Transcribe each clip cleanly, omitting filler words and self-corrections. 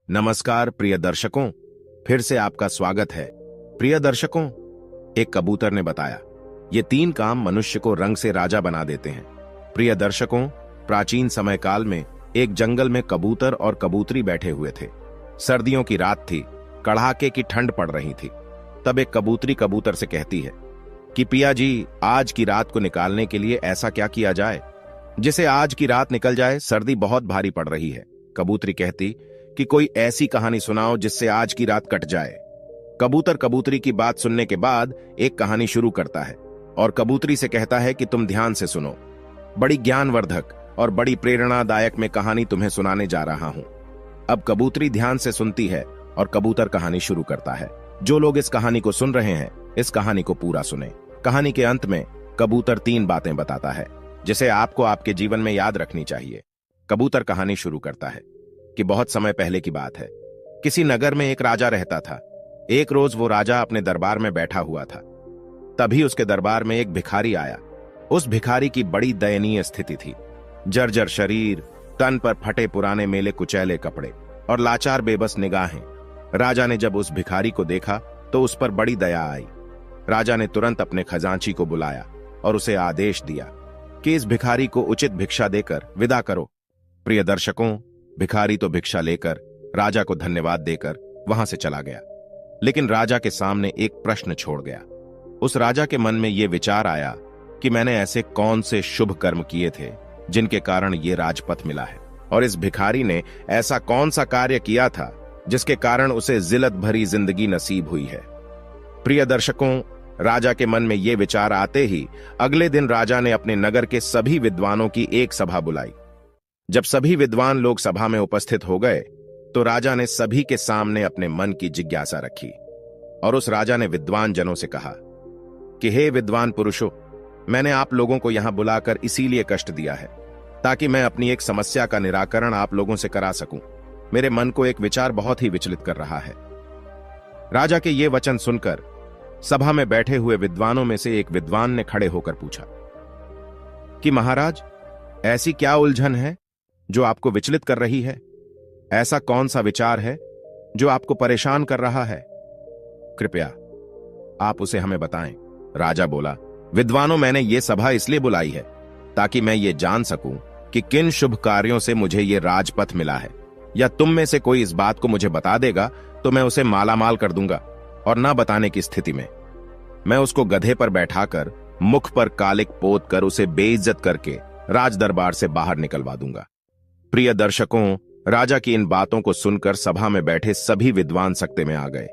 नमस्कार प्रिय दर्शकों, फिर से आपका स्वागत है। प्रिय दर्शकों, एक कबूतर ने बताया, ये 3 काम मनुष्य को रंग से राजा बना देते हैं। प्रिय दर्शकों, प्राचीन समय काल में एक जंगल में कबूतर और कबूतरी बैठे हुए थे। सर्दियों की रात थी, कड़ाके की ठंड पड़ रही थी। तब एक कबूतरी कबूतर से कहती है कि पिया जी, आज की रात को निकालने के लिए ऐसा क्या किया जाए जिसे आज की रात निकल जाए, सर्दी बहुत भारी पड़ रही है। कबूतरी कहती कि कोई ऐसी कहानी सुनाओ जिससे आज की रात कट जाए। कबूतर कबूतरी की बात सुनने के बाद एक कहानी शुरू करता है और कबूतरी से कहता है कि तुम ध्यान से सुनो, बड़ी ज्ञानवर्धक और बड़ी प्रेरणादायक मैं कहानी तुम्हें सुनाने जा रहा हूं। अब कबूतरी ध्यान से सुनती है और कबूतर कहानी शुरू करता है। जो लोग इस कहानी को सुन रहे हैं, इस कहानी को पूरा सुने। कहानी के अंत में कबूतर 3 बातें बताता है जिसे आपको आपके जीवन में याद रखनी चाहिए। कबूतर कहानी शुरू करता है कि बहुत समय पहले की बात है। किसी नगर में एक राजा रहता था। एक रोज वो राजा अपने दरबार में बैठा हुआ था। तभी उसके दरबार में एक भिखारी आया। उस भिखारी की बड़ी दयनीय स्थिति थी। जर्जर शरीर, तन पर फटे पुराने मेले कुचैले कपड़े और लाचार बेबस निगाहें। राजा ने जब उस भिखारी को देखा तो उस पर बड़ी दया आई। राजा ने तुरंत अपने खजांची को बुलाया और उसे आदेश दिया कि इस भिखारी को उचित भिक्षा देकर विदा करो। प्रिय दर्शकों, भिखारी तो भिक्षा लेकर राजा को धन्यवाद देकर वहां से चला गया, लेकिन राजा के सामने एक प्रश्न छोड़ गया। उस राजा के मन में यह विचार आया कि मैंने ऐसे कौन से शुभ कर्म किए थे जिनके कारण ये राजपथ मिला है, और इस भिखारी ने ऐसा कौन सा कार्य किया था जिसके कारण उसे जिल्लत भरी जिंदगी नसीब हुई है। प्रिय दर्शकों, राजा के मन में यह विचार आते ही अगले दिन राजा ने अपने नगर के सभी विद्वानों की एक सभा बुलाई। जब सभी विद्वान लोग सभा में उपस्थित हो गए तो राजा ने सभी के सामने अपने मन की जिज्ञासा रखी और उस राजा ने विद्वान जनों से कहा कि हे विद्वान पुरुषों, मैंने आप लोगों को यहां बुलाकर इसीलिए कष्ट दिया है ताकि मैं अपनी एक समस्या का निराकरण आप लोगों से करा सकूं। मेरे मन को एक विचार बहुत ही विचलित कर रहा है। राजा के ये वचन सुनकर सभा में बैठे हुए विद्वानों में से एक विद्वान ने खड़े होकर पूछा कि महाराज, ऐसी क्या उलझन है जो आपको विचलित कर रही है? ऐसा कौन सा विचार है जो आपको परेशान कर रहा है? कृपया आप उसे हमें बताएं। राजा बोला, विद्वानों, मैंने ये सभा इसलिए बुलाई है ताकि मैं ये जान सकूं कि किन शुभ कार्यों से मुझे ये राजपथ मिला है, या तुम में से कोई इस बात को मुझे बता देगा तो मैं उसे मालामाल कर दूंगा, और ना बताने की स्थिति में मैं उसको गधे पर बैठाकर मुख पर कालिक पोत कर उसे बेइज्जत करके राज दरबार से बाहर निकलवा दूंगा। प्रिय दर्शकों, राजा की इन बातों को सुनकर सभा में बैठे सभी विद्वान सकते में आ गए।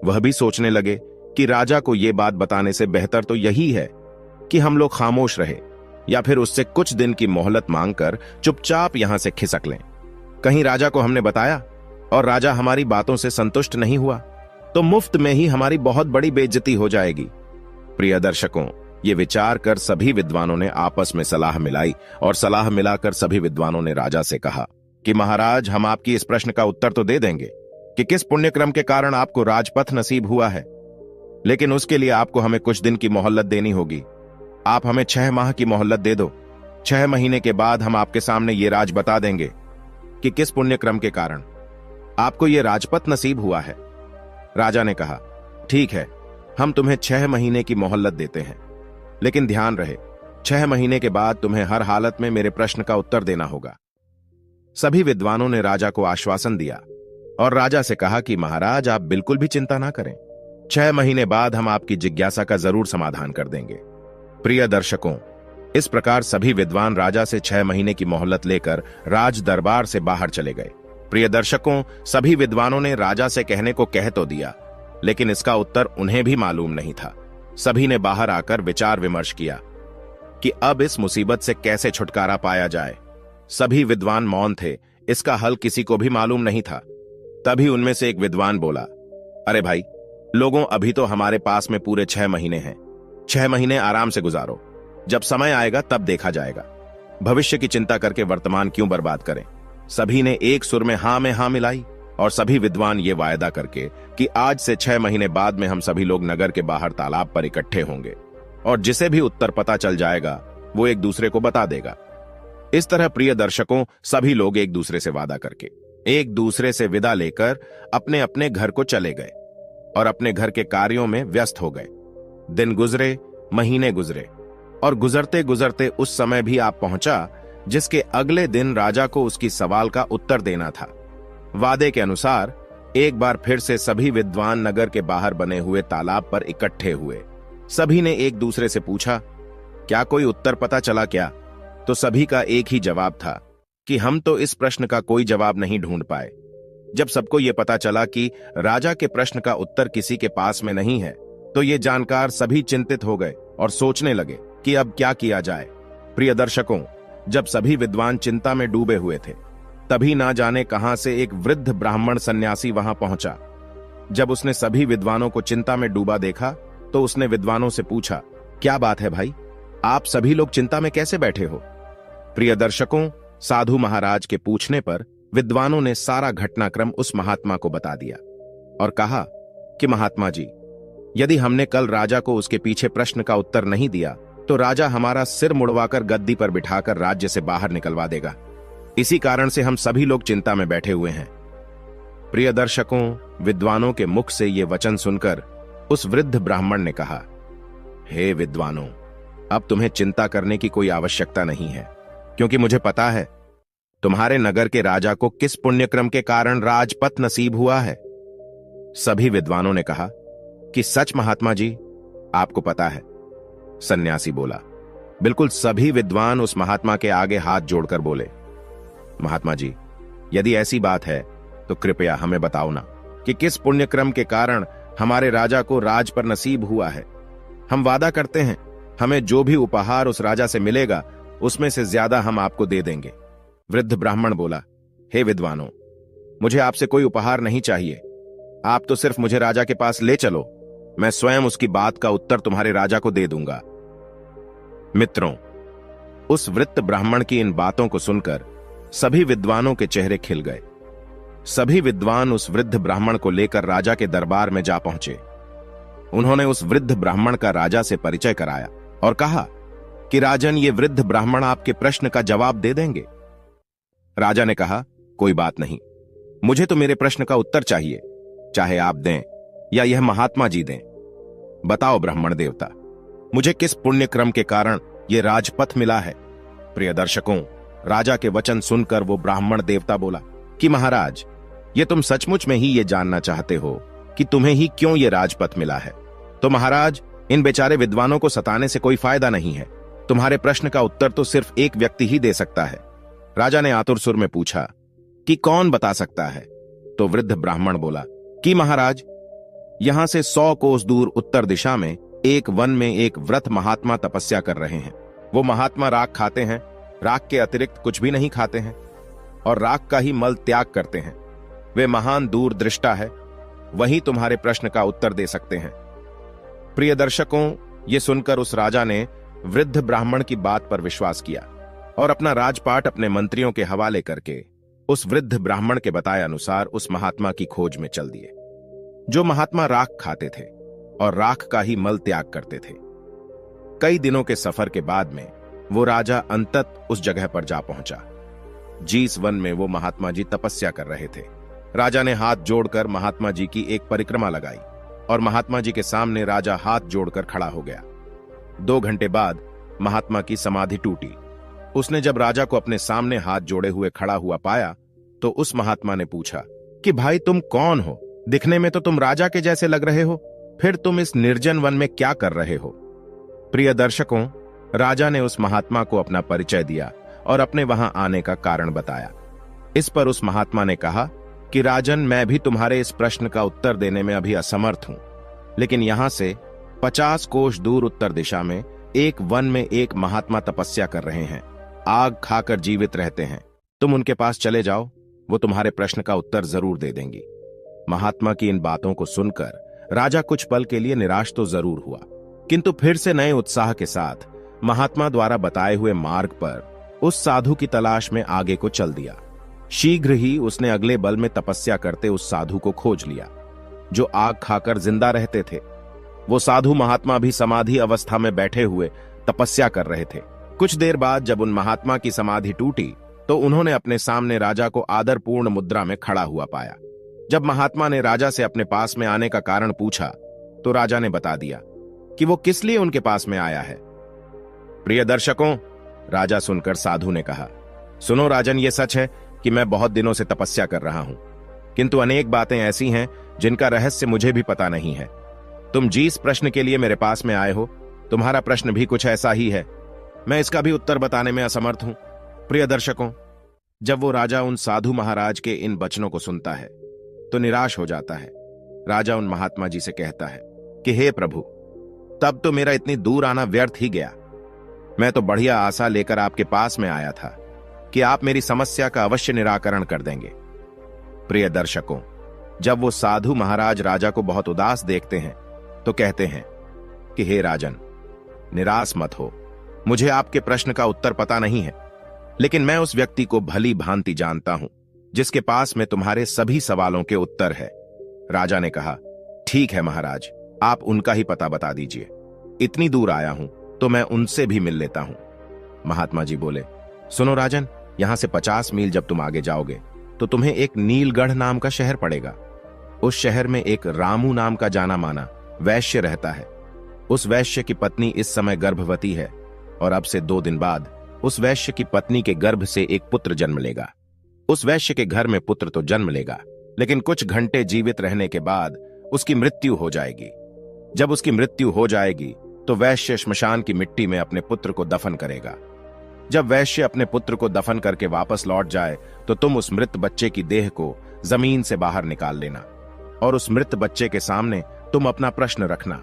वह भी सोचने लगे कि राजा को यह बात बताने से बेहतर तो यही है कि हम लोग खामोश रहे या फिर उससे कुछ दिन की मोहलत मांगकर चुपचाप यहां से खिसक लें। कहीं राजा को हमने बताया और राजा हमारी बातों से संतुष्ट नहीं हुआ तो मुफ्त में ही हमारी बहुत बड़ी बेइज्जती हो जाएगी। प्रिय दर्शकों, ये विचार कर सभी विद्वानों ने आपस में सलाह मिलाई और सलाह मिलाकर सभी विद्वानों ने राजा से कहा कि महाराज, हम आपकी इस प्रश्न का उत्तर तो दे देंगे कि किस पुण्यक्रम के कारण आपको राजपथ नसीब हुआ है, लेकिन उसके लिए आपको हमें कुछ दिन की मोहलत देनी होगी। आप हमें 6 माह की मोहलत दे दो। 6 महीने के बाद हम आपके सामने ये राज बता देंगे कि किस पुण्यक्रम के कारण आपको ये राजपथ नसीब हुआ है। राजा ने कहा, ठीक है, हम तुम्हें 6 महीने की मोहलत देते हैं, लेकिन ध्यान रहे 6 महीने के बाद तुम्हें हर हालत में मेरे प्रश्न का उत्तर देना होगा। सभी विद्वानों ने राजा को आश्वासन दिया और राजा से कहा कि महाराज, आप बिल्कुल भी चिंता ना करें, 6 महीने बाद हम आपकी जिज्ञासा का जरूर समाधान कर देंगे। प्रिय दर्शकों, इस प्रकार सभी विद्वान राजा से 6 महीने की मोहलत लेकर राज दरबार से बाहर चले गए। प्रिय दर्शकों, सभी विद्वानों ने राजा से कहने को कह तो दिया, लेकिन इसका उत्तर उन्हें भी मालूम नहीं था। सभी ने बाहर आकर विचार विमर्श किया कि अब इस मुसीबत से कैसे छुटकारा पाया जाए। सभी विद्वान मौन थे, इसका हल किसी को भी मालूम नहीं था। तभी उनमें से एक विद्वान बोला, अरे भाई लोगों, अभी तो हमारे पास में पूरे 6 महीने हैं। 6 महीने आराम से गुजारो, जब समय आएगा तब देखा जाएगा। भविष्य की चिंता करके वर्तमान क्यों बर्बाद करें। सभी ने एक सुर में हाँ मिलाई और सभी विद्वान ये वायदा करके कि आज से 6 महीने बाद में हम सभी लोग नगर के बाहर तालाब पर इकट्ठे होंगे और जिसे भी उत्तर पता चल जाएगा वो एक दूसरे को बता देगा। इस तरह प्रिय दर्शकों, सभी लोग एक दूसरे से वादा करके एक दूसरे से विदा लेकर अपने अपने घर को चले गए और अपने घर के कार्यों में व्यस्त हो गए। दिन गुजरे, महीने गुजरे और गुजरते गुजरते उस समय भी आप पहुंचा जिसके अगले दिन राजा को उसकी सवाल का उत्तर देना था। वादे के अनुसार एक बार फिर से सभी विद्वान नगर के बाहर बने हुए तालाब पर इकट्ठे हुए। सभी ने एक दूसरे से पूछा, क्या कोई उत्तर पता चला क्या? तो सभी का एक ही जवाब था कि हम तो इस प्रश्न का कोई जवाब नहीं ढूंढ पाए। जब सबको यह पता चला कि राजा के प्रश्न का उत्तर किसी के पास में नहीं है, तो ये जानकर सभी चिंतित हो गए और सोचने लगे कि अब क्या किया जाए। प्रिय दर्शकों, जब सभी विद्वान चिंता में डूबे हुए थे, तभी ना जाने कहां से एक वृद्ध ब्राह्मण सन्यासी वहां पहुंचा। जब उसने सभी विद्वानों को चिंता में डूबा देखा, तो उसने विद्वानों से पूछा, क्या बात है भाई, आप सभी लोग चिंता में कैसे बैठे हो? प्रिय दर्शकों, साधु महाराज के पूछने पर विद्वानों ने सारा घटनाक्रम उस महात्मा को बता दिया और कहा कि महात्मा जी, यदि हमने कल राजा को उसके पीछे प्रश्न का उत्तर नहीं दिया, तो राजा हमारा सिर मुड़वाकर गद्दी पर बिठाकर राज्य से बाहर निकलवा देगा। इसी कारण से हम सभी लोग चिंता में बैठे हुए हैं। प्रिय दर्शकों, विद्वानों के मुख से ये वचन सुनकर उस वृद्ध ब्राह्मण ने कहा, हे विद्वानों, अब तुम्हें चिंता करने की कोई आवश्यकता नहीं है, क्योंकि मुझे पता है तुम्हारे नगर के राजा को किस पुण्यक्रम के कारण राजपथ नसीब हुआ है। सभी विद्वानों ने कहा कि सच महात्मा जी, आपको पता है। सन्यासी बोला। बिल्कुल सभी विद्वान उस महात्मा के आगे हाथ जोड़कर बोले, महात्मा जी, यदि ऐसी बात है तो कृपया हमें बताओ ना कि किस पुण्यक्रम के कारण हमारे राजा को राज पर नसीब हुआ है। हम वादा करते हैं, हमें जो भी उपहार उस राजा से मिलेगा उसमें से ज्यादा हम आपको दे देंगे। वृद्ध ब्राह्मण बोला, हे विद्वानों, मुझे आपसे कोई उपहार नहीं चाहिए। आप तो सिर्फ मुझे राजा के पास ले चलो, मैं स्वयं उसकी बात का उत्तर तुम्हारे राजा को दे दूंगा। मित्रों, उस वृद्ध ब्राह्मण की इन बातों को सुनकर सभी विद्वानों के चेहरे खिल गए। सभी विद्वान उस वृद्ध ब्राह्मण को लेकर राजा के दरबार में जा पहुंचे। उन्होंने उस वृद्ध ब्राह्मण का राजा से परिचय कराया और कहा कि राजन, ये वृद्ध ब्राह्मण आपके प्रश्न का जवाब दे देंगे। राजा ने कहा, कोई बात नहीं, मुझे तो मेरे प्रश्न का उत्तर चाहिए, चाहे आप दें या यह महात्मा जी दें। बताओ ब्राह्मण देवता, मुझे किस पुण्य क्रम के कारण यह राजपथ मिला है? प्रिय दर्शकों, राजा के वचन सुनकर वो ब्राह्मण देवता बोला कि महाराज, ये तुम सचमुच में ही ये जानना चाहते हो कि तुम्हें ही क्यों ये राजपथ मिला है? तो महाराज, इन बेचारे विद्वानों को सताने से कोई फायदा नहीं है। तुम्हारे प्रश्न का उत्तर तो सिर्फ एक व्यक्ति ही दे सकता है। राजा ने आतुर सुर में पूछा कि कौन बता सकता है? तो वृद्ध ब्राह्मण बोला कि महाराज, यहां से 100 कोस दूर उत्तर दिशा में एक वन में एक वृद्ध महात्मा तपस्या कर रहे हैं। वो महात्मा राख खाते हैं, राख के अतिरिक्त कुछ भी नहीं खाते हैं और राख का ही मल त्याग करते हैं। वे महान दूरदृष्टा है, वही तुम्हारे प्रश्न का उत्तर दे सकते हैं। प्रिय दर्शकों, ये सुनकर उस राजा ने वृद्ध ब्राह्मण की बात पर विश्वास किया और अपना राजपाट अपने मंत्रियों के हवाले करके उस वृद्ध ब्राह्मण के बताए अनुसार उस महात्मा की खोज में चल दिए, जो महात्मा राख खाते थे और राख का ही मल त्याग करते थे। कई दिनों के सफर के बाद में वो राजा अंतत उस जगह पर जा पहुंचा जिस वन में वो महात्मा जी तपस्या कर रहे थे। राजा ने हाथ जोड़कर महात्मा जी की एक परिक्रमा लगाई और महात्मा जी के सामने राजा हाथ जोड़कर खड़ा हो गया। 2 घंटे बाद महात्मा की समाधि टूटी। उसने जब राजा को अपने सामने हाथ जोड़े हुए खड़ा हुआ पाया, तो उस महात्मा ने पूछा कि भाई, तुम कौन हो? दिखने में तो तुम राजा के जैसे लग रहे हो, फिर तुम इस निर्जन वन में क्या कर रहे हो? प्रिय दर्शकों, राजा ने उस महात्मा को अपना परिचय दिया और अपने वहां आने का कारण बताया। इस पर उस महात्मा ने कहा कि राजन, मैं भी तुम्हारे इस प्रश्न का उत्तर देने में अभी असमर्थ हूं, लेकिन यहां से 50 कोस दूर उत्तर दिशा में एक वन में एक महात्मा तपस्या कर रहे हैं, आग खाकर जीवित रहते हैं। तुम उनके पास चले जाओ, वो तुम्हारे प्रश्न का उत्तर जरूर दे देंगी। महात्मा की इन बातों को सुनकर राजा कुछ पल के लिए निराश तो जरूर हुआ, किंतु फिर से नए उत्साह के साथ महात्मा द्वारा बताए हुए मार्ग पर उस साधु की तलाश में आगे को चल दिया। शीघ्र ही उसने अगले बल में तपस्या करते उस साधु को खोज लिया, जो आग खाकर जिंदा रहते थे। वो साधु महात्मा भी समाधि अवस्था में बैठे हुए तपस्या कर रहे थे। कुछ देर बाद जब उन महात्मा की समाधि टूटी, तो उन्होंने अपने सामने राजा को आदरपूर्ण मुद्रा में खड़ा हुआ पाया। जब महात्मा ने राजा से अपने पास में आने का कारण पूछा तो राजा ने बता दिया कि वो किस लिए उनके पास में आया है। प्रिय दर्शकों, राजा सुनकर साधु ने कहा, सुनो राजन, ये सच है कि मैं बहुत दिनों से तपस्या कर रहा हूं, किंतु अनेक बातें ऐसी हैं जिनका रहस्य मुझे भी पता नहीं है। तुम जिस प्रश्न के लिए मेरे पास में आए हो, तुम्हारा प्रश्न भी कुछ ऐसा ही है। मैं इसका भी उत्तर बताने में असमर्थ हूं। प्रिय दर्शकों, जब वो राजा उन साधु महाराज के इन वचनों को सुनता है तो निराश हो जाता है। राजा उन महात्मा जी से कहता है कि हे प्रभु, तब तो मेरा इतनी दूर आना व्यर्थ ही गया। मैं तो बढ़िया आशा लेकर आपके पास में आया था कि आप मेरी समस्या का अवश्य निराकरण कर देंगे। प्रिय दर्शकों, जब वो साधु महाराज राजा को बहुत उदास देखते हैं तो कहते हैं कि हे राजन, निराश मत हो, मुझे आपके प्रश्न का उत्तर पता नहीं है, लेकिन मैं उस व्यक्ति को भली भांति जानता हूं जिसके पास में तुम्हारे सभी सवालों के उत्तर है। राजा ने कहा, ठीक है महाराज, आप उनका ही पता बता दीजिए। इतनी दूर आया हूं तो मैं उनसे भी मिल लेता हूं। महात्मा जी बोले, सुनो राजन, यहां से 50 मील जब तुम आगे जाओगे तो तुम्हें एक नीलगढ़ नाम का शहर पड़ेगा। उस शहर में एक रामू नाम का जाना माना वैश्य रहता है। उस वैश्य की पत्नी इस समय गर्भवती है और अब से 2 दिन बाद उस वैश्य की पत्नी के गर्भ से एक पुत्र जन्म लेगा। उस वैश्य के घर में पुत्र तो जन्म लेगा, लेकिन कुछ घंटे जीवित रहने के बाद उसकी मृत्यु हो जाएगी। जब उसकी मृत्यु हो जाएगी तो वैश्य श्मशान की मिट्टी में अपने पुत्र को दफन करेगा। जब वैश्य अपने पुत्र को दफन करके वापस लौट जाए तो तुम उस मृत बच्चे की देह को जमीन से बाहर निकाल लेना और उस मृत बच्चे के सामने तुम अपना प्रश्न रखना।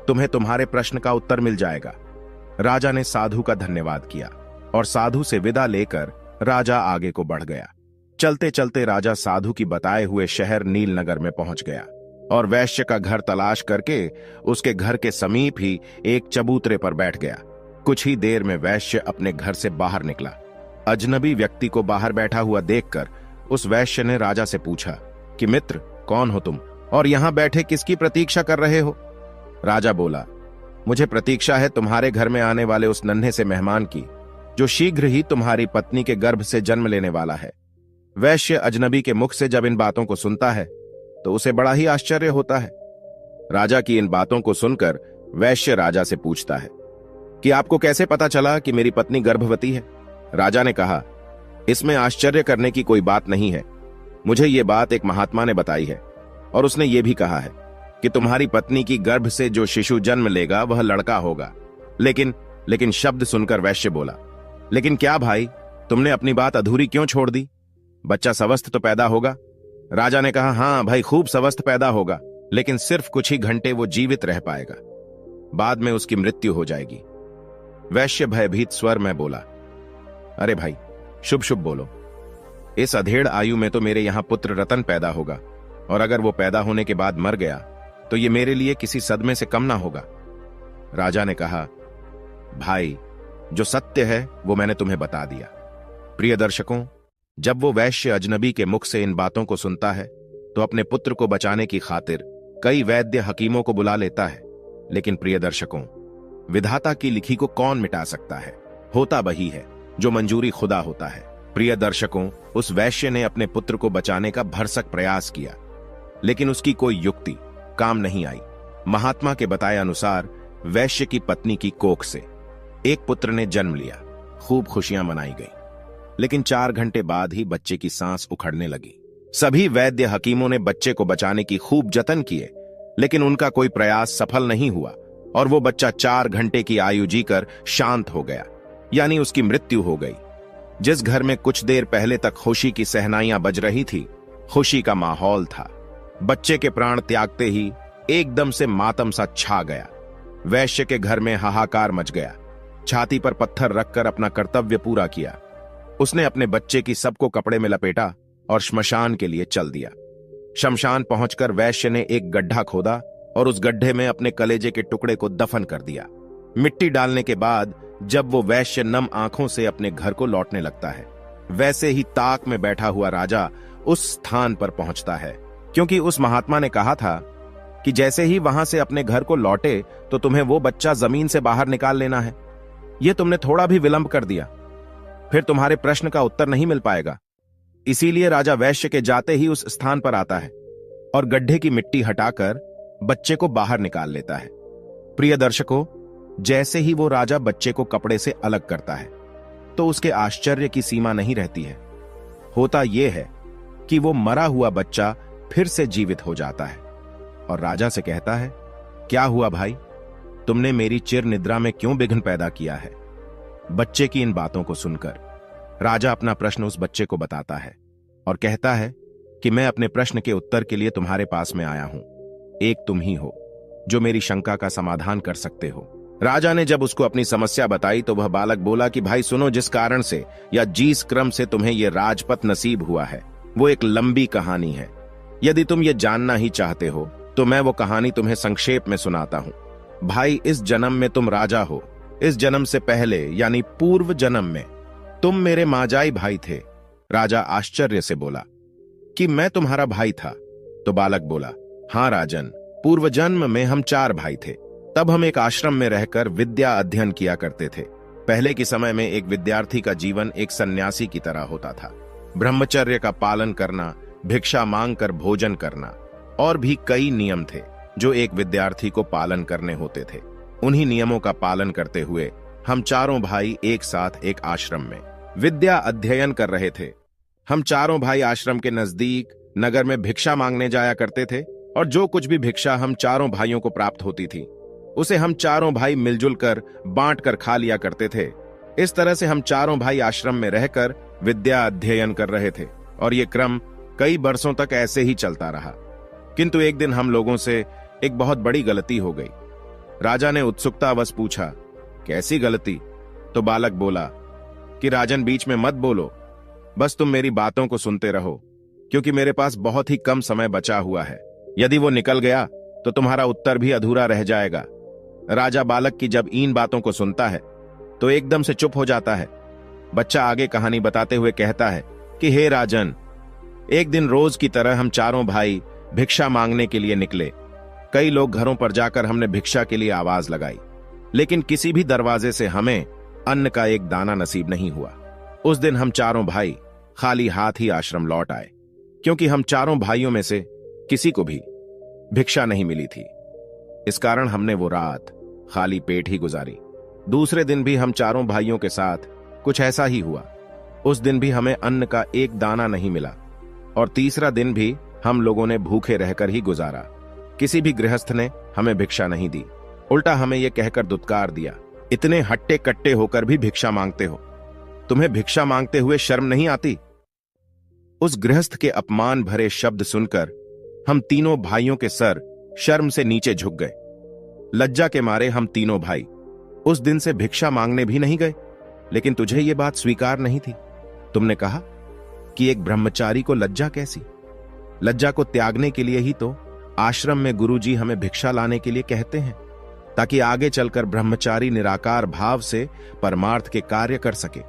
तुम्हें तुम्हारे प्रश्न का उत्तर मिल जाएगा। राजा ने साधु का धन्यवाद किया और साधु से विदा लेकर राजा आगे को बढ़ गया। चलते चलते राजा साधु की बताए हुए शहर नीलनगर में पहुंच गया और वैश्य का घर तलाश करके उसके घर के समीप ही एक चबूतरे पर बैठ गया। कुछ ही देर में वैश्य अपने घर से बाहर निकला। अजनबी व्यक्ति को बाहर बैठा हुआ देखकर उस वैश्य ने राजा से पूछा कि मित्र, कौन हो तुम और यहां बैठे किसकी प्रतीक्षा कर रहे हो? राजा बोला, मुझे प्रतीक्षा है तुम्हारे घर में आने वाले उस नन्हे से मेहमान की, जो शीघ्र ही तुम्हारी पत्नी के गर्भ से जन्म लेने वाला है। वैश्य अजनबी के मुख से जब इन बातों को सुनता है तो उसे बड़ा ही आश्चर्य होता है। राजा की इन बातों को सुनकर वैश्य राजा से पूछता है कि आपको कैसे पता चला कि मेरी पत्नी गर्भवती है? राजा ने कहा, इसमें आश्चर्य करने की कोई बात नहीं है। मुझे ये बात एक महात्मा ने बताई है और उसने ये भी कहा है कि तुम्हारी पत्नी की गर्भ से जो शिशु जन्म लेगा वह लड़का होगा। लेकिन शब्द सुनकर वैश्य बोला, लेकिन क्या भाई, तुमने अपनी बात अधूरी क्यों छोड़ दी? बच्चा स्वस्थ तो पैदा होगा? राजा ने कहा, हां भाई, खूब स्वस्थ पैदा होगा, लेकिन सिर्फ कुछ ही घंटे वो जीवित रह पाएगा, बाद में उसकी मृत्यु हो जाएगी। वैश्य भयभीत स्वर में बोला, अरे भाई, शुभ शुभ बोलो। इस अधेड़ आयु में तो मेरे यहां पुत्र रतन पैदा होगा, और अगर वो पैदा होने के बाद मर गया तो ये मेरे लिए किसी सदमे से कम ना होगा। राजा ने कहा, भाई, जो सत्य है वो मैंने तुम्हें बता दिया। प्रिय दर्शकों, जब वो वैश्य अजनबी के मुख से इन बातों को सुनता है तो अपने पुत्र को बचाने की खातिर कई वैद्य हकीमों को बुला लेता है। लेकिन प्रिय दर्शकों, विधाता की लिखी को कौन मिटा सकता है? होता वही है जो मंजूरी खुदा होता है। प्रिय दर्शकों, उस वैश्य ने अपने पुत्र को बचाने का भरसक प्रयास किया, लेकिन उसकी कोई युक्ति काम नहीं आई। महात्मा के बताए अनुसार वैश्य की पत्नी की कोख से एक पुत्र ने जन्म लिया। खूब खुशियां मनाई गई, लेकिन 4 घंटे बाद ही बच्चे की सांस उखड़ने लगी। सभी वैद्य हकीमों ने बच्चे को बचाने की खूब जतन किए, लेकिन उनका कोई प्रयास सफल नहीं हुआ और वो बच्चा 4 घंटे की आयु जीकर शांत हो गया, यानी उसकी मृत्यु हो गई। जिस घर में कुछ देर पहले तक खुशी की सहनाइयां बज रही थी, खुशी का माहौल था। बच्चे के प्राण त्यागते ही एकदम से मातम सा छा गया। वैश्य के घर में हाहाकार मच गया। छाती पर पत्थर रखकर अपना कर्तव्य पूरा किया। उसने अपने बच्चे की सबको कपड़े में लपेटा और श्मशान के लिए चल दिया। शमशान पहुंचकर वैश्य ने एक गड्ढा खोदा और उस गड्ढे में अपने कलेजे के टुकड़े को दफन कर दिया। मिट्टी डालने के बाद जब वो वैश्य नम आंखों से अपने घर को लौटने लगता है, वैसे ही ताक में बैठा हुआ राजा उस स्थान पर पहुंचता है, क्योंकि उस महात्मा ने कहा था कि जैसे ही वहां से अपने घर को लौटे तो तुम्हें वो बच्चा जमीन से बाहर निकाल लेना है। यह तुमने थोड़ा भी विलंब कर दिया। फिर तुम्हारे प्रश्न का उत्तर नहीं मिल पाएगा। इसीलिए राजा वैश्य के जाते ही उस स्थान पर आता है और गड्ढे की मिट्टी हटाकर बच्चे को बाहर निकाल लेता है। प्रिय दर्शकों, जैसे ही वो राजा बच्चे को कपड़े से अलग करता है तो उसके आश्चर्य की सीमा नहीं रहती है। होता यह है कि वो मरा हुआ बच्चा फिर से जीवित हो जाता है और राजा से कहता है, क्या हुआ भाई, तुमने मेरी चिर निद्रा में क्यों विघ्न पैदा किया है? बच्चे की इन बातों को सुनकर राजा अपना प्रश्न उस बच्चे को बताता है और कहता है कि मैं अपने प्रश्न के उत्तर के लिए तुम्हारे पास में आया हूं। एक तुम ही हो जो मेरी शंका का समाधान कर सकते हो। राजा ने जब उसको अपनी समस्या बताई तो वह बालक बोला कि भाई सुनो, जिस कारण से या जिस क्रम से तुम्हें यह राजपथ नसीब हुआ है वो एक लंबी कहानी है। यदि तुम ये जानना ही चाहते हो तो मैं वो कहानी तुम्हें संक्षेप में सुनाता हूं। भाई, इस जन्म में तुम राजा हो। इस जन्म से पहले यानी पूर्व जन्म में तुम मेरे माजाई भाई थे। राजा आश्चर्य से बोला कि मैं तुम्हारा भाई था? तो बालक बोला, हां राजन, पूर्व जन्म में हम 4 भाई थे। तब हम एक आश्रम में रहकर विद्या अध्ययन किया करते थे। पहले के समय में एक विद्यार्थी का जीवन एक सन्यासी की तरह होता था। ब्रह्मचर्य का पालन करना, भिक्षा मांगकर भोजन करना और भी कई नियम थे जो एक विद्यार्थी को पालन करने होते थे। उन्हीं नियमों का पालन करते हुए हम 4 भाई एक साथ एक आश्रम में विद्या अध्ययन कर रहे थे। हम 4 भाई आश्रम के नजदीक नगर में भिक्षा मांगने जाया करते थे और जो कुछ भी भिक्षा हम 4 भाइयों को प्राप्त होती थी उसे हम 4 भाई मिलजुल कर बांट कर खा लिया करते थे। इस तरह से हम 4 भाई आश्रम में रहकर विद्या अध्ययन कर रहे थे और ये क्रम कई वर्षों तक ऐसे ही चलता रहा। किंतु एक दिन हम लोगों से एक बहुत बड़ी गलती हो गई। राजा ने उत्सुकतावश पूछा, कैसी गलती? तो बालक बोला कि राजन, बीच में मत बोलो, बस तुम मेरी बातों को सुनते रहो, क्योंकि मेरे पास बहुत ही कम समय बचा हुआ है। यदि वो निकल गया तो तुम्हारा उत्तर भी अधूरा रह जाएगा। राजा बालक की जब इन बातों को सुनता है तो एकदम से चुप हो जाता है। बच्चा आगे कहानी बताते हुए कहता है कि हे राजन, एक दिन रोज की तरह हम 4 भाई भिक्षा मांगने के लिए निकले। कई लोग घरों पर जाकर हमने भिक्षा के लिए आवाज लगाई, लेकिन किसी भी दरवाजे से हमें अन्न का एक दाना नसीब नहीं हुआ। उस दिन हम 4 भाई खाली हाथ ही आश्रम लौट आए, क्योंकि हम 4 भाइयों में से किसी को भी भिक्षा नहीं मिली थी। इस कारण हमने वो रात खाली पेट ही गुजारी। दूसरे दिन भी हम 4 भाइयों के साथ कुछ ऐसा ही हुआ। उस दिन भी हमें अन्न का एक दाना नहीं मिला और तीसरा दिन भी हम लोगों ने भूखे रहकर ही गुजारा। किसी भी गृहस्थ ने हमें भिक्षा नहीं दी, उल्टा हमें यह कहकर दुत्कार दिया, इतने हट्टे कट्टे होकर भी भिक्षा मांगते हो, तुम्हें भिक्षा मांगते हुए शर्म नहीं आती? उस गृहस्थ के अपमान भरे शब्द सुनकर हम तीनों भाइयों के सर शर्म से नीचे झुक गए। लज्जा के मारे हम तीनों भाई उस दिन से भिक्षा मांगने भी नहीं गए। लेकिन तुझे यह बात स्वीकार नहीं थी। तुमने कहा कि एक ब्रह्मचारी को लज्जा कैसी? लज्जा को त्यागने के लिए ही तो आश्रम में गुरुजी हमें भिक्षा लाने के लिए कहते हैं, ताकि आगे चलकर ब्रह्मचारी निराकार भाव से परमार्थ के कार्य कर सके।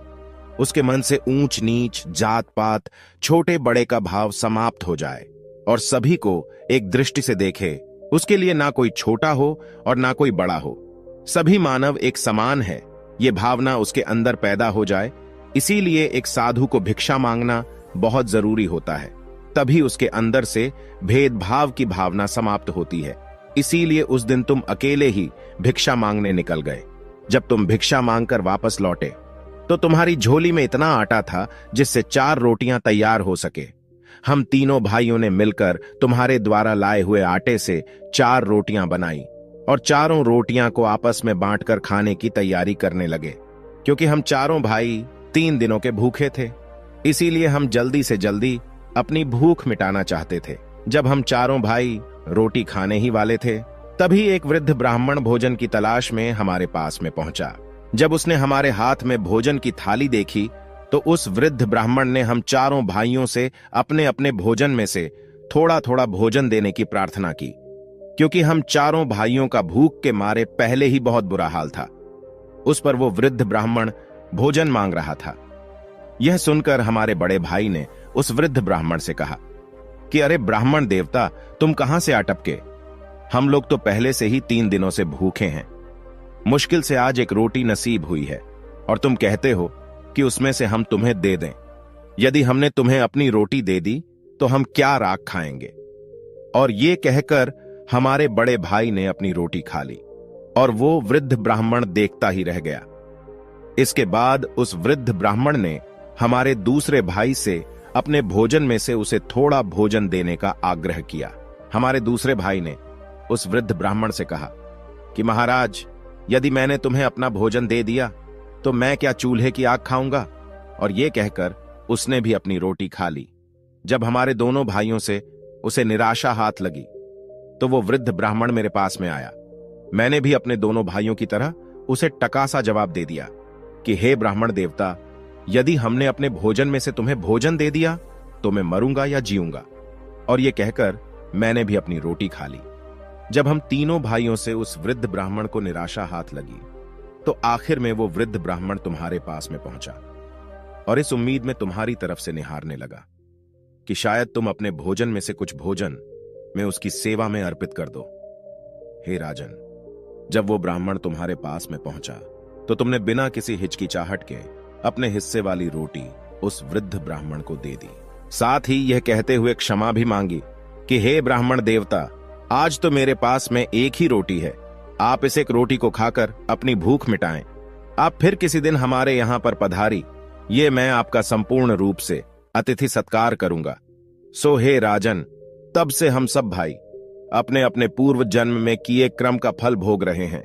उसके मन से ऊंच नीच, जात पात, छोटे बड़े का भाव समाप्त हो जाए और सभी को एक दृष्टि से देखे। उसके लिए ना कोई छोटा हो और ना कोई बड़ा हो, सभी मानव एक समान है, ये भावना उसके अंदर पैदा हो जाए। इसीलिए एक साधु को भिक्षा मांगना बहुत जरूरी होता है, तभी उसके अंदर से भेदभाव की भावना समाप्त होती है। इसीलिए उस दिन तुम अकेले ही भिक्षा मांगने निकल गए। जब तुम भिक्षा मांगकर वापस लौटे तो तुम्हारी झोली में इतना आटा था जिससे 4 रोटियां तैयार हो सके। हम तीनों भाइयों ने मिलकर तुम्हारे द्वारा लाए हुए आटे से 4 रोटियां बनाई और 4 रोटियां को आपस में बांटकर खाने की तैयारी करने लगे, क्योंकि हम 4 भाई 3 दिनों के भूखे थे। इसीलिए हम जल्दी से जल्दी अपनी भूख मिटाना चाहते थे। जब हम 4 भाई रोटी खाने ही वाले थे, तभी एक वृद्ध ब्राह्मण भोजन की तलाश में हमारे पास में पहुंचा। जब उसने हमारे हाथ में भोजन की थाली देखी तो उस वृद्ध ब्राह्मण ने हम 4 भाइयों से अपने अपने भोजन में से थोड़ा थोड़ा भोजन देने की प्रार्थना की, क्योंकि हम 4 भाइयों का भूख के मारे पहले ही बहुत बुरा हाल था। उस पर वो वृद्ध ब्राह्मण भोजन मांग रहा था। यह सुनकर हमारे बड़े भाई ने उस वृद्ध ब्राह्मण से कहा कि अरे ब्राह्मण देवता, तुम कहां से आ टपके? हम लोग तो पहले से ही 3 दिनों से भूखे हैं। मुश्किल से आज एक रोटी नसीब हुई है और तुम कहते हो कि उसमें से हम तुम्हें दे दें। यदि हमने तुम्हें अपनी रोटी दे दी तो हम क्या राख खाएंगे। और ये कहकर हमारे बड़े भाई ने अपनी रोटी खा ली और वो वृद्ध ब्राह्मण देखता ही रह गया। इसके बाद उस वृद्ध ब्राह्मण ने हमारे दूसरे भाई से अपने भोजन में से उसे थोड़ा भोजन देने का आग्रह किया। हमारे दूसरे भाई ने उस वृद्ध ब्राह्मण से कहा कि महाराज, यदि मैंने तुम्हें अपना भोजन दे दिया तो मैं क्या चूल्हे की आग खाऊंगा। और ये कहकर उसने भी अपनी रोटी खा ली। जब हमारे दोनों भाइयों से उसे निराशा हाथ लगी तो वो वृद्ध ब्राह्मण मेरे पास में आया। मैंने भी अपने दोनों भाइयों की तरह उसे टकासा जवाब दे दिया कि हे ब्राह्मण देवता, यदि हमने अपने भोजन में से तुम्हें भोजन दे दिया तो मैं मरूंगा या जीऊंगा। और ये कहकर मैंने भी अपनी रोटी खा ली। जब हम तीनों भाइयों से उस वृद्ध ब्राह्मण को निराशा हाथ लगी तो आखिर में वो वृद्ध ब्राह्मण तुम्हारे पास में पहुंचा और इस उम्मीद में तुम्हारी तरफ से निहारने लगा कि शायद तुम अपने भोजन में से कुछ भोजन में उसकी सेवा में अर्पित कर दो। हे राजन, जब वो ब्राह्मण तुम्हारे पास में पहुंचा तो तुमने बिना किसी हिचकिचाहट के अपने हिस्से वाली रोटी उस वृद्ध ब्राह्मण को दे दी। साथ ही यह कहते हुए क्षमा भी मांगी कि हे ब्राह्मण देवता, आज तो मेरे पास में एक ही रोटी है, आप इस एक रोटी को खाकर अपनी भूख मिटाएं। आप फिर किसी दिन हमारे यहां पर पधारी, ये मैं आपका संपूर्ण रूप से अतिथि सत्कार करूंगा। सो हे राजन, तब से हम सब भाई अपने अपने पूर्व जन्म में किए क्रम का फल भोग रहे हैं।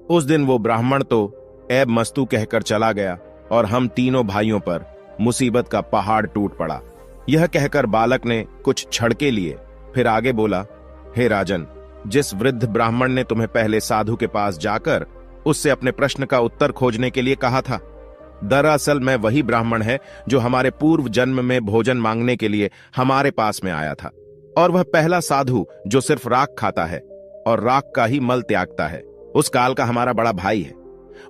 उस दिन वो ब्राह्मण तो ऐब मस्तू कहकर चला गया और हम तीनों भाइयों पर मुसीबत का पहाड़ टूट पड़ा। यह कहकर बालक ने कुछ छड़के लिए, फिर आगे बोला, हे राजन, जिस वृद्ध ब्राह्मण ने तुम्हें पहले साधु के पास जाकर उससे अपने प्रश्न का उत्तर खोजने के लिए कहा था, दरअसल मैं वही ब्राह्मण है जो हमारे पूर्व जन्म में भोजन मांगने के लिए हमारे पास में आया था। और वह पहला साधु जो सिर्फ राख खाता है और राख का ही मल त्यागता है, उस काल का हमारा बड़ा भाई है।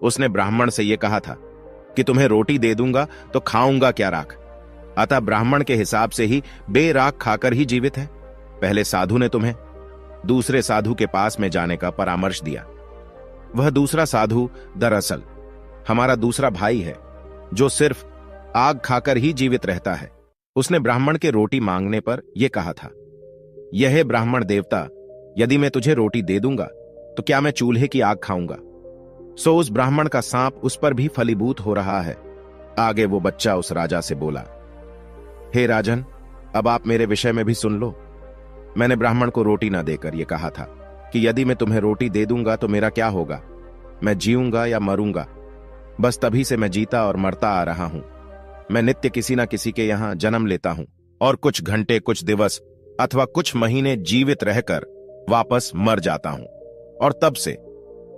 उसने ब्राह्मण से यह कहा था कि तुम्हें रोटी दे दूंगा तो खाऊंगा क्या राख। अतः ब्राह्मण के हिसाब से ही बेराख खाकर ही जीवित है। पहले साधु ने तुम्हें दूसरे साधु के पास में जाने का परामर्श दिया। वह दूसरा साधु दरअसल हमारा दूसरा भाई है जो सिर्फ आग खाकर ही जीवित रहता है। उसने ब्राह्मण के रोटी मांगने पर यह कहा था, यह ब्राह्मण देवता, यदि मैं तुझे रोटी दे दूंगा तो क्या मैं चूल्हे की आग खाऊंगा। सो उस ब्राह्मण का सांप उस पर भी फलीभूत हो रहा है। आगे वो बच्चा उस राजा से बोला, हे राजन, अब आप मेरे विषय में भी सुन लो। मैंने ब्राह्मण को रोटी ना देकर यह कहा था कि यदि मैं तुम्हें रोटी दे दूंगा तो मेरा क्या होगा, मैं जीऊंगा या मरूंगा। बस तभी से मैं जीता और मरता आ रहा हूं। मैं नित्य किसी ना किसी के यहां जन्म लेता हूं और कुछ घंटे, कुछ दिवस अथवा कुछ महीने जीवित रहकर वापस मर जाता हूं। और तब से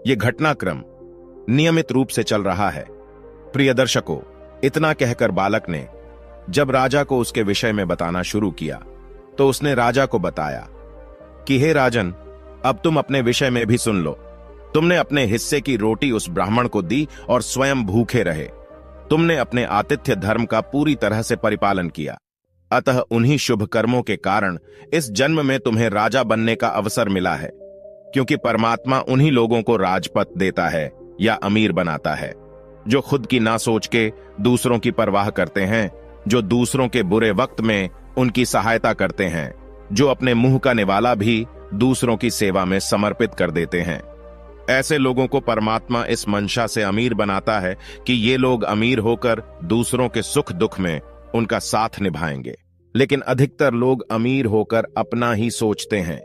यह घटनाक्रम नियमित रूप से चल रहा है। प्रिय दर्शकों, इतना कहकर बालक ने जब राजा को उसके विषय में बताना शुरू किया तो उसने राजा को बताया कि हे राजन, अब तुम अपने विषय में भी सुन लो। तुमने अपने हिस्से की रोटी उस ब्राह्मण को दी और स्वयं भूखे रहे। तुमने अपने आतिथ्य धर्म का पूरी तरह से परिपालन किया। अतः उन्हीं शुभ कर्मों के कारण इस जन्म में तुम्हें राजा बनने का अवसर मिला है, क्योंकि परमात्मा उन्हीं लोगों को राजपद देता है या अमीर बनाता है जो खुद की ना सोच के दूसरों की परवाह करते हैं, जो दूसरों के बुरे वक्त में उनकी सहायता करते हैं, जो अपने मुंह का निवाला भी दूसरों की सेवा में समर्पित कर देते हैं। ऐसे लोगों को परमात्मा इस मंशा से अमीर बनाता है कि ये लोग अमीर होकर दूसरों के सुख दुख में उनका साथ निभाएंगे। लेकिन अधिकतर लोग अमीर होकर अपना ही सोचते हैं।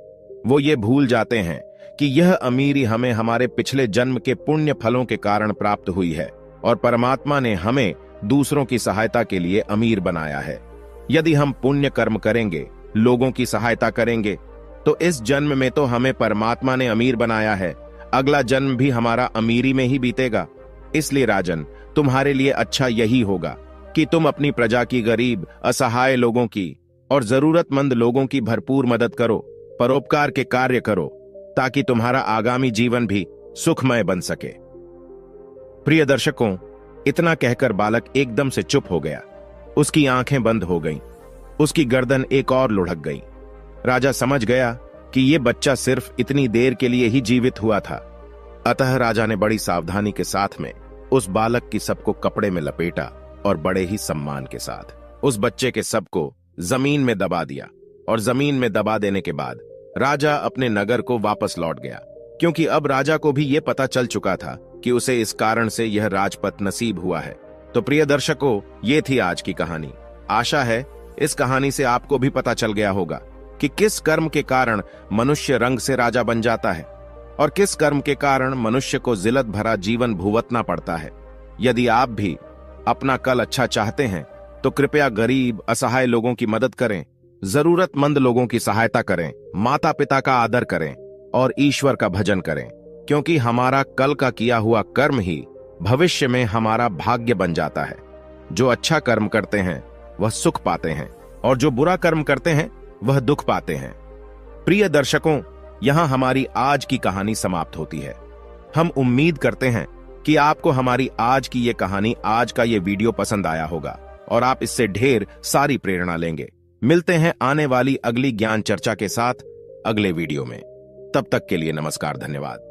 वो ये भूल जाते हैं कि यह अमीरी हमें हमारे पिछले जन्म के पुण्य फलों के कारण प्राप्त हुई है और परमात्मा ने हमें दूसरों की सहायता के लिए अमीर बनाया है। यदि हम पुण्य कर्म करेंगे, लोगों की सहायता करेंगे, तो इस जन्म में तो हमें परमात्मा ने अमीर बनाया है, अगला जन्म भी हमारा अमीरी में ही बीतेगा। इसलिए राजन, तुम्हारे लिए अच्छा यही होगा कि तुम अपनी प्रजा की गरीब, असहाय लोगों की और जरूरतमंद लोगों की भरपूर मदद करो, परोपकार के कार्य करो, ताकि तुम्हारा आगामी जीवन भी सुखमय बन सके। प्रिय दर्शकों, इतना कहकर बालक एकदम से चुप हो गया। उसकी आंखें बंद हो गईं, उसकी गर्दन एक और लुढ़क गई। राजा समझ गया कि यह बच्चा सिर्फ इतनी देर के लिए ही जीवित हुआ था। अतः राजा ने बड़ी सावधानी के साथ में उस बालक की सबको कपड़े में लपेटा और बड़े ही सम्मान के साथ उस बच्चे के शव को जमीन में दबा दिया। और जमीन में दबा देने के बाद राजा अपने नगर को वापस लौट गया, क्योंकि अब राजा को भी यह पता चल चुका था कि उसे इस कारण से यह राजपद नसीब हुआ है। तो प्रिय दर्शकों, ये थी आज की कहानी। आशा है इस कहानी से आपको भी पता चल गया होगा कि किस कर्म के कारण मनुष्य रंग से राजा बन जाता है और किस कर्म के कारण मनुष्य को जिल्लत भरा जीवन भुगतना पड़ता है। यदि आप भी अपना कल अच्छा चाहते हैं तो कृपया गरीब असहाय लोगों की मदद करें, जरूरतमंद लोगों की सहायता करें, माता पिता का आदर करें और ईश्वर का भजन करें, क्योंकि हमारा कल का किया हुआ कर्म ही भविष्य में हमारा भाग्य बन जाता है। जो अच्छा कर्म करते हैं वह सुख पाते हैं और जो बुरा कर्म करते हैं वह दुख पाते हैं। प्रिय दर्शकों, यहां हमारी आज की कहानी समाप्त होती है। हम उम्मीद करते हैं कि आपको हमारी आज की ये कहानी, आज का ये वीडियो पसंद आया होगा और आप इससे ढेर सारी प्रेरणा लेंगे। मिलते हैं आने वाली अगली ज्ञान चर्चा के साथ अगले वीडियो में। तब तक के लिए नमस्कार, धन्यवाद।